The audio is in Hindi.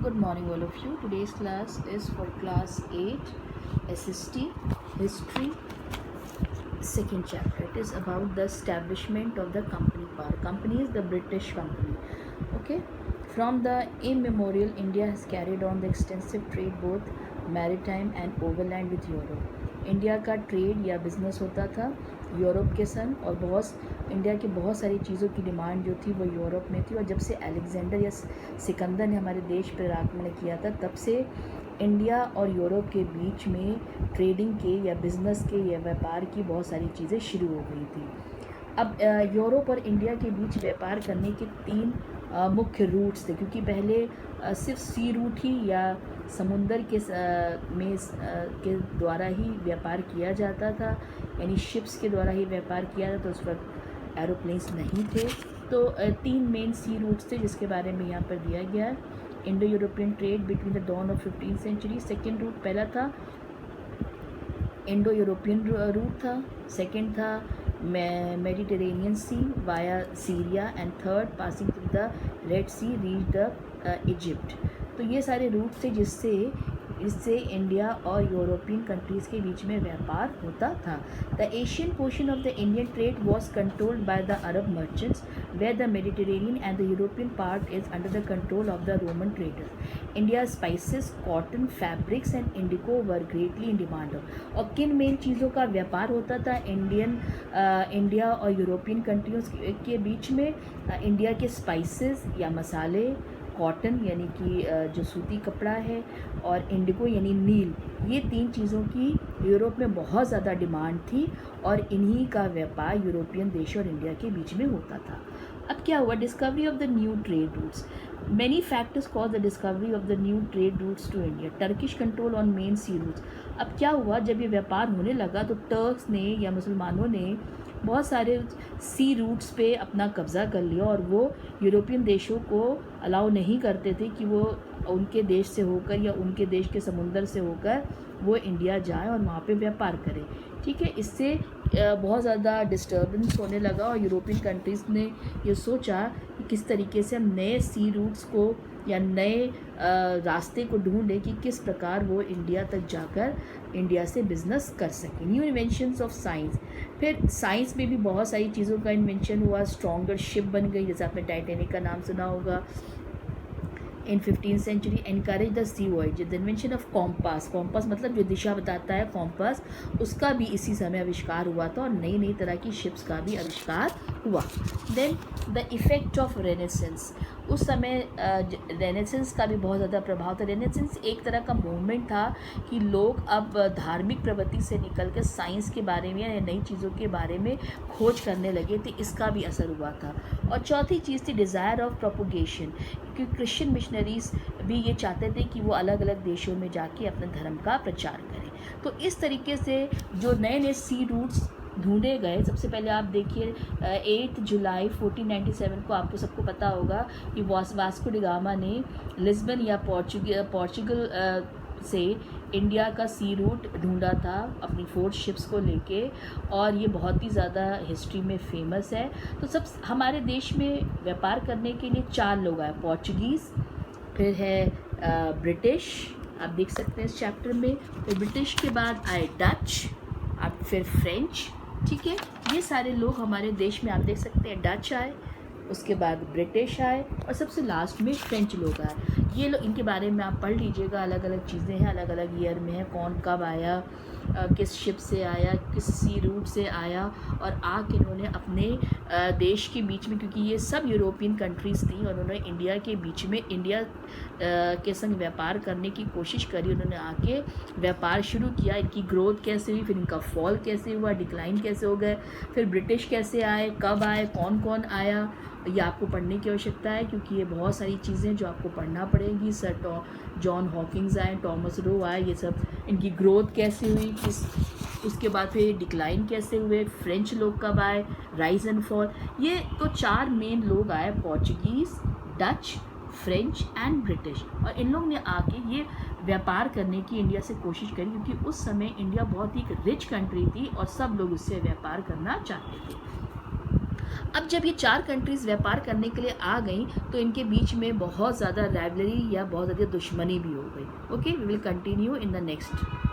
Good morning, all of you. Today's class is for class 8 SST History, second chapter. It is about the establishment of the company power. Company is the British company. Okay. From the immemorial, India has carried on the extensive trade both maritime and overland with Europe. India का ट्रेड या बिज़नेस होता था यूरोप के संग, और इंडिया की बहुत सारी चीज़ों की डिमांड जो थी वो यूरोप में थी। और जब से अलेक्जेंडर या सिकंदर ने हमारे देश पर आक्रमण किया था, तब से इंडिया और यूरोप के बीच में ट्रेडिंग के या बिज़नेस के या व्यापार की बहुत सारी चीज़ें शुरू हो गई थी। अब यूरोप और इंडिया के बीच व्यापार करने के तीन मुख्य रूट्स थे, क्योंकि पहले सिर्फ सी रूट ही या समुंदर के द्वारा ही व्यापार किया जाता था, यानी शिप्स के द्वारा ही व्यापार किया जाता, तो उस पर एरोप्लेन्स नहीं थे। तो तीन मेन सी रूट्स थे जिसके बारे में यहाँ पर दिया गया है। Indo European trade between the dawn of 15th century, second route पहला था इंडो यूरोपियन रूट था, सेकेंड था Mediterranean sea via Syria, and third passing through the Red Sea reach the Egypt. तो ये सारे रूट थे इससे इंडिया और यूरोपियन कंट्रीज़ के बीच में व्यापार होता था। The Asian portion of the Indian trade was controlled by the Arab merchants, where the Mediterranean and the European part is under the control of the Roman traders. India spices, cotton, fabrics and indigo were greatly in demand. और किन मेन चीज़ों का व्यापार होता था इंडिया और यूरोपियन कंट्रियों के बीच में? इंडिया के स्पाइसेस या मसाले, कॉटन यानी कि जो सूती कपड़ा है, और इंडिगो यानी नील, ये तीन चीज़ों की यूरोप में बहुत ज़्यादा डिमांड थी, और इन्हीं का व्यापार यूरोपियन देश और इंडिया के बीच में होता था। अब क्या हुआ? Discovery of the new trade routes. Many factors cause the discovery of the new trade routes to India. Turkish control on main sea routes. अब क्या हुआ? जब ये व्यापार होने लगा तो टर्क्स ने या मुसलमानों ने बहुत सारे सी रूट्स पे अपना कब्ज़ा कर लिया, और वो यूरोपियन देशों को अलाउ नहीं करते थे कि वो उनके देश से होकर या उनके देश के समुंदर से होकर वो इंडिया जाएं और वहाँ पे व्यापार करें। ठीक है, इससे बहुत ज़्यादा डिस्टर्बेंस होने लगा, और यूरोपियन कंट्रीज़ ने ये सोचा कि किस तरीके से हम नए सी रूट्स को या नए रास्ते को ढूंढें कि किस प्रकार वो इंडिया तक जाकर इंडिया से बिज़नेस कर सकें। New inventions of science. फिर साइंस में भी बहुत सारी चीज़ों का इन्वेंशन हुआ। स्ट्रॉन्गर शिप बन गई, जैसे आपने टाइटैनिक का नाम सुना होगा। In 15th century encourage the sea voyage. The invention of compass मतलब जो दिशा बताता है कॉम्पास, उसका भी इसी समय आविष्कार हुआ था, और नई नई तरह की शिप्स का भी आविष्कार हुआ। Then the effect of renaissance. उस समय रेनेसेंस का भी बहुत ज़्यादा प्रभाव था। रेनेसेंस एक तरह का मूवमेंट था कि लोग अब धार्मिक प्रवृत्ति से निकल कर साइंस के बारे में या नई चीज़ों के बारे में खोज करने लगे थे, इसका भी असर हुआ था। और चौथी चीज़ थी डिज़ायर ऑफ प्रोपोगेशन, क्योंकि क्रिश्चियन मिशनरीज भी ये चाहते थे कि वो अलग अलग देशों में जाके अपने धर्म का प्रचार करें। तो इस तरीके से जो नए नए सी रूट्स ढूंढे गए, सबसे पहले आप देखिए 8 जुलाई 1497 को आपको सबको पता होगा कि वास्को डी गामा ने लिस्बन या पोर्चुगल से इंडिया का सी रूट ढूंढा था अपनी 4 शिप्स को लेके, और ये बहुत ही ज़्यादा हिस्ट्री में फेमस है। तो सब हमारे देश में व्यापार करने के लिए 4 लोग आए। पोर्चुगीज़, फिर है ब्रिटिश, आप देख सकते हैं इस चैप्टर में। फिर ब्रिटिश के बाद आए डच, अब फिर फ्रेंच। ठीक है, ये सारे लोग हमारे देश में आप देख सकते हैं। डच आए, उसके बाद ब्रिटिश आए, और सबसे लास्ट में फ्रेंच लोग आए। ये लोग, इनके बारे में आप पढ़ लीजिएगा, अलग अलग चीज़ें हैं, अलग अलग ईयर में है, कौन कब आया, किस शिप से आया, किस सी रूट से आया, और आके इन्होंने अपने देश के बीच में, क्योंकि ये सब यूरोपियन कंट्रीज़ थी, और उन्होंने इंडिया के बीच में इंडिया के संग व्यापार करने की कोशिश करी। उन्होंने आके व्यापार शुरू किया। इनकी ग्रोथ कैसे हुई, फिर इनका फॉल कैसे हुआ, डिक्लाइन कैसे हो गए, फिर ब्रिटिश कैसे आए, कब आए, कौन कौन आया, ये आपको पढ़ने की आवश्यकता है, क्योंकि ये बहुत सारी चीज़ें जो आपको पढ़ना पड़ेगी। सर जॉन हॉकिंग्स आए, टॉमस रो आए, ये सब इनकी ग्रोथ कैसे हुई, उसके बाद फिर डिक्लाइन कैसे हुए, फ्रेंच लोग कब आए, राइज एंड फॉल। ये तो 4 मेन लोग आए, Portuguese, Dutch, French and British, और इन लोग ने आके ये व्यापार करने की इंडिया से कोशिश करी, क्योंकि उस समय इंडिया बहुत ही रिच कंट्री थी और सब लोग उससे व्यापार करना चाहते थे। अब जब ये 4 कंट्रीज़ व्यापार करने के लिए आ गईं, तो इनके बीच में बहुत ज़्यादा राइवलरी या बहुत ज़्यादा दुश्मनी भी हो गई। Okay, we will continue in the next.